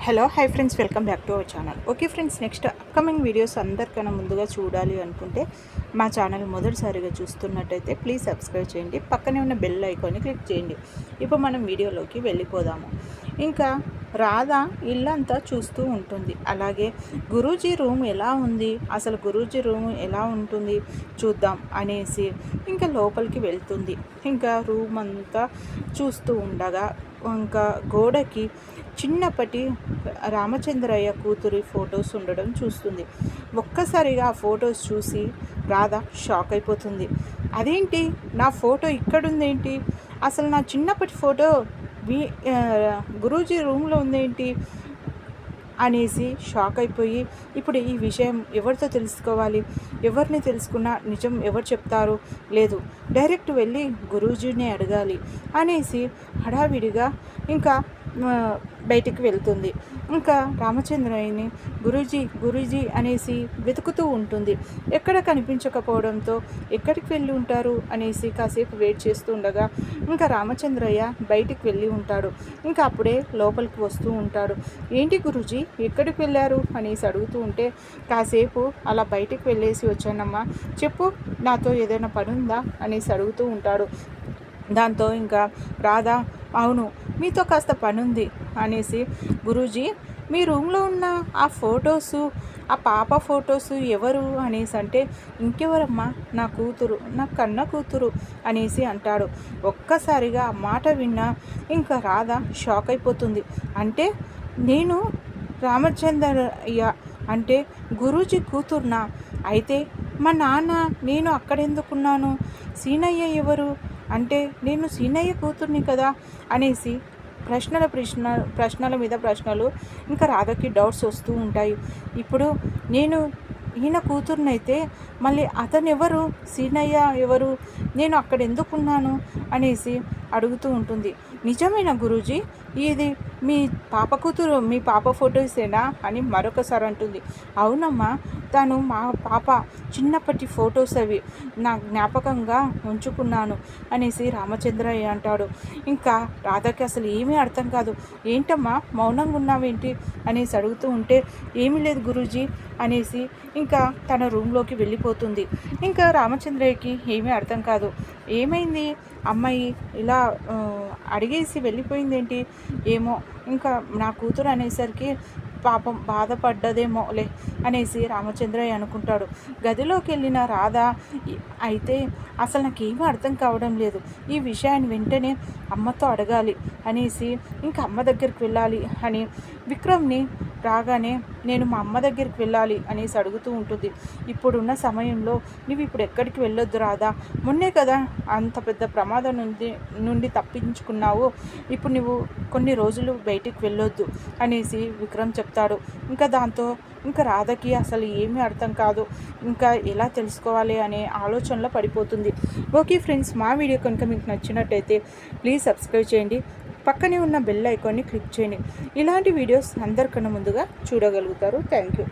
Hello hi friends, welcome back to our channel. Okay friends, next upcoming videos అందరికన్నా ముందుగా చూడాలి అనుకుంటే మా ఛానల్ మొదటిసారిగా చూస్తున్నట్టయితే ప్లీజ్ సబ్స్క్రైబ్ చేయండి. పక్కనే ఉన్న బెల్ ఐకాన్ని క్లిక్ చేయండి. ఇప్పుడు మనం వీడియోలోకి వెళ్ళిపోదాము. ఇంకా రాధ ఇల్లంతా చూస్తూ ఉంటుంది. అలాగే గురూజీ రూమ్ ఎలా ఉంది, అసలు గురూజీ రూమ్ ఎలా ఉంటుంది చూద్దాం అనేసి ఇంకా లోపలికి వెళ్తుంది. ఇంకా రూమ్ అంతా చూస్తూ ఉండగా ఇంకా గోడకి చిన్నప్పటి రామచంద్రయ్య కూతురి ఫొటోస్ ఉండడం చూస్తుంది. ఒక్కసారిగా ఆ ఫొటోస్ చూసి రాధ షాక్ అయిపోతుంది. అదేంటి, నా ఫోటో ఇక్కడుందేంటి, అసలు నా చిన్నప్పటి ఫోటో గురూజీ రూమ్లో ఉందేంటి అనేసి షాక్ అయిపోయి, ఇప్పుడు ఈ విషయం ఎవరితో తెలుసుకోవాలి, ఎవరిని తెలుసుకున్నా నిజం ఎవరు చెప్తారు, లేదు డైరెక్ట్ వెళ్ళి గురూజీని అడగాలి అనేసి హడావిడిగా ఇంకా బయటికి వెళ్తుంది. ఇంకా రామచంద్రయ్యని గురూజీ అనేసి వెతుకుతూ ఉంటుంది. ఎక్కడ కనిపించకపోవడంతో ఎక్కడికి వెళ్ళి ఉంటారు అనేసి కాసేపు వెయిట్ చేస్తూ ఉండగా ఇంకా రామచంద్రయ్య బయటికి వెళ్ళి ఉంటాడు. ఇంకా అప్పుడే లోపలికి వస్తూ ఉంటాడు. ఏంటి గురూజీ ఎక్కడికి వెళ్ళారు అనేసి అడుగుతూ ఉంటే, కాసేపు అలా బయటికి వెళ్ళేసి వచ్చానమ్మా, చెప్పు నాతో ఏదైనా పని ఉందా అనేసి అడుగుతూ ఉంటాడు. దాంతో ఇంకా రాధా, అవును మీతో కాస్త పని ఉంది అనేసి, గురూజీ మీ రూమ్లో ఉన్న ఆ ఫొటోసు, ఆ పాప ఫొటోసు ఎవరు అనేసి అంటే, ఇంకెవరమ్మా, నా కూతురు, నా కన్న కూతురు అనేసి అంటాడు. ఒక్కసారిగా ఆ మాట విన్నా ఇంకా రాధ షాక్ అయిపోతుంది. అంటే నేను రామచంద్రయ్య అంటే గురూజీ కూతుర్నా, అయితే మా నాన్న నేను అక్కడెందుకున్నాను, సీనయ్య ఎవరు అంటే నేను సీనయ్య కూతుర్ని కదా అనేసి ప్రశ్నల మీద ప్రశ్నలు ఇంకా రాధకి డౌట్స్ వస్తూ ఉంటాయి. ఇప్పుడు నేను ఈయన కూతుర్నైతే మళ్ళీ అతను ఎవరు, సీనయ్య ఎవరు, నేను అక్కడ ఎందుకున్నాను అనేసి అడుగుతూ ఉంటుంది. నిజమైన గురూజీ, ఇది మీ పాప కూతురు, మీ పాప ఫొటోసేనా అని మరొకసారి అంటుంది. అవునమ్మా, తను మా పాప చిన్నప్పటి ఫొటోస్, అవి నా జ్ఞాపకంగా ఉంచుకున్నాను అనేసి రామచంద్రయ్య అంటాడు. ఇంకా రాధకి అసలు ఏమీ అర్థం కాదు. ఏంటమ్మా మౌనంగా ఉన్నావేంటి అనేసి అడుగుతూ ఉంటే, ఏమీ లేదు గురూజీ అనేసి ఇంకా తన రూమ్లోకి వెళ్ళిపోతుంది. ఇంకా రామచంద్రయ్యకి ఏమీ అర్థం కాదు. ఏమైంది అమ్మాయి ఇలా అడిగేసి వెళ్ళిపోయిందేంటి, ఏమో ఇంకా నా కూతురు అనేసరికి పాపం బాధపడ్డదేమోలే అనేసి రామచంద్రయ్య అనుకుంటాడు. గదిలోకి వెళ్ళిన రాధ అయితే అసలు నాకేమీ అర్థం కావడం లేదు, ఈ విషయాన్ని వెంటనే అమ్మతో అడగాలి అనేసి ఇంకా అమ్మ దగ్గరికి వెళ్ళాలి అని విక్రమ్ని రాగానే నేను మా అమ్మ దగ్గరికి వెళ్ళాలి అనేసి అడుగుతూ ఉంటుంది. ఇప్పుడున్న సమయంలో నువ్వు ఇప్పుడు ఎక్కడికి వెళ్ళొద్దు రాధా, మొన్నే కదా అంత పెద్ద ప్రమాదం నుండి తప్పించుకున్నావు, ఇప్పుడు నువ్వు కొన్ని రోజులు బయటికి వెళ్ళొద్దు అనేసి విక్రమ్ చెప్తాడు. ఇంకా దాంతో ఇంకా రాధకి అసలు ఏమీ అర్థం కాదు, ఇంకా ఎలా తెలుసుకోవాలి అనే ఆలోచనలో పడిపోతుంది. ఓకే ఫ్రెండ్స్, మా వీడియో కనుక మీకు నచ్చినట్టయితే ప్లీజ్ సబ్స్క్రైబ్ చేయండి. పక్కనే ఉన్న బెల్ ఐకాన్ని క్లిక్ చేయండి. ఇలాంటి వీడియోస్ అందరికన్నా ముందుగా చూడగలుగుతారు. Thank you.